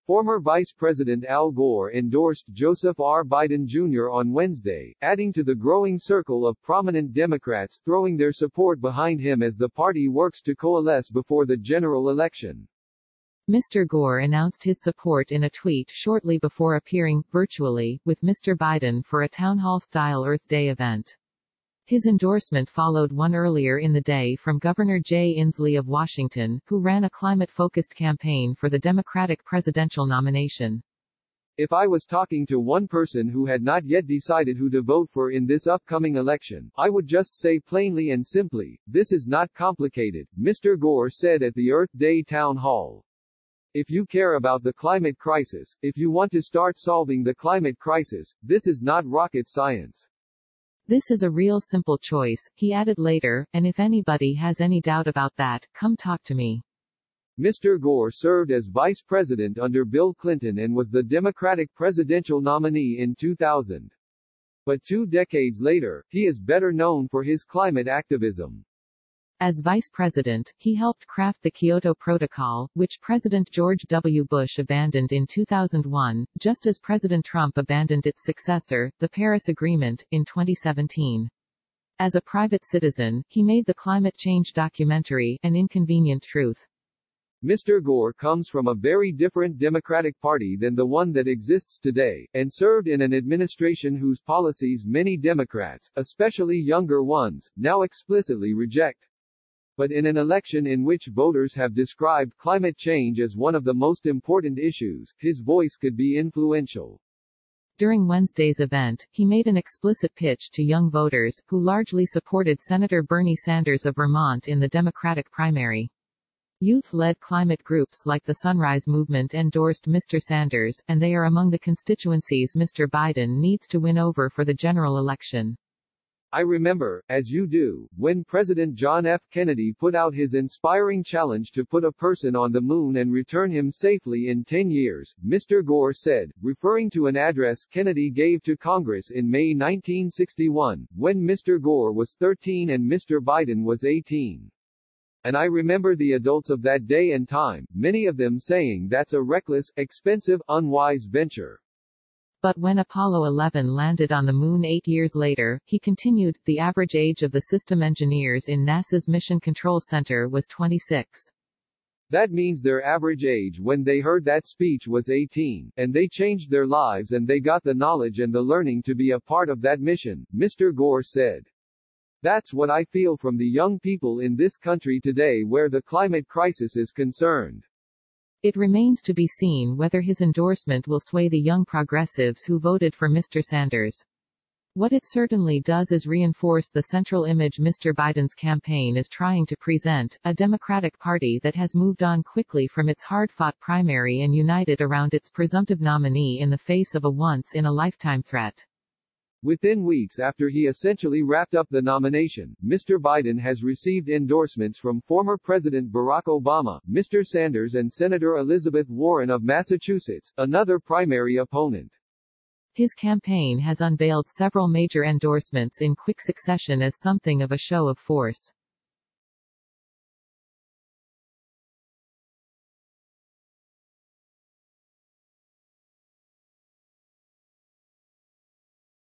Former Vice President Al Gore endorsed Joseph R. Biden Jr. on Wednesday, adding to the growing circle of prominent Democrats throwing their support behind him as the party works to coalesce before the general election. Mr. Gore announced his support in a tweet shortly before appearing, virtually, with Mr. Biden for a town hall-style Earth Day event. His endorsement followed one earlier in the day from Governor Jay Inslee of Washington, who ran a climate-focused campaign for the Democratic presidential nomination. If I was talking to one person who had not yet decided who to vote for in this upcoming election, I would just say plainly and simply, this is not complicated, Mr. Gore said at the Earth Day town hall. If you care about the climate crisis, if you want to start solving the climate crisis, this is not rocket science. This is a real simple choice, he added later, and if anybody has any doubt about that, come talk to me. Mr. Gore served as vice president under Bill Clinton and was the Democratic presidential nominee in 2000. But 2 decades later, he is better known for his climate activism. As vice president, he helped craft the Kyoto Protocol, which President George W. Bush abandoned in 2001, just as President Trump abandoned its successor, the Paris Agreement, in 2017. As a private citizen, he made the climate change documentary, An Inconvenient Truth. Mr. Gore comes from a very different Democratic Party than the one that exists today, and served in an administration whose policies many Democrats, especially younger ones, now explicitly reject. But in an election in which voters have described climate change as one of the most important issues, his voice could be influential. During Wednesday's event, he made an explicit pitch to young voters, who largely supported Senator Bernie Sanders of Vermont in the Democratic primary. Youth-led climate groups like the Sunrise Movement endorsed Mr. Sanders, and they are among the constituencies Mr. Biden needs to win over for the general election. I remember, as you do, when President John F. Kennedy put out his inspiring challenge to put a person on the moon and return him safely in 10 years, Mr. Gore said, referring to an address Kennedy gave to Congress in May 1961, when Mr. Gore was 13 and Mr. Biden was 18. And I remember the adults of that day and time, many of them saying that's a reckless, expensive, unwise venture. But when Apollo 11 landed on the moon 8 years later, he continued, the average age of the system engineers in NASA's Mission Control Center was 26. That means their average age when they heard that speech was 18, and they changed their lives and they got the knowledge and the learning to be a part of that mission, Mr. Gore said. That's what I feel from the young people in this country today where the climate crisis is concerned. It remains to be seen whether his endorsement will sway the young progressives who voted for Mr. Sanders. What it certainly does is reinforce the central image Mr. Biden's campaign is trying to present, a Democratic Party that has moved on quickly from its hard-fought primary and united around its presumptive nominee in the face of a once-in-a-lifetime threat. Within weeks after he essentially wrapped up the nomination, Mr. Biden has received endorsements from former President Barack Obama, Mr. Sanders and Senator Elizabeth Warren of Massachusetts, another primary opponent. His campaign has unveiled several major endorsements in quick succession as something of a show of force.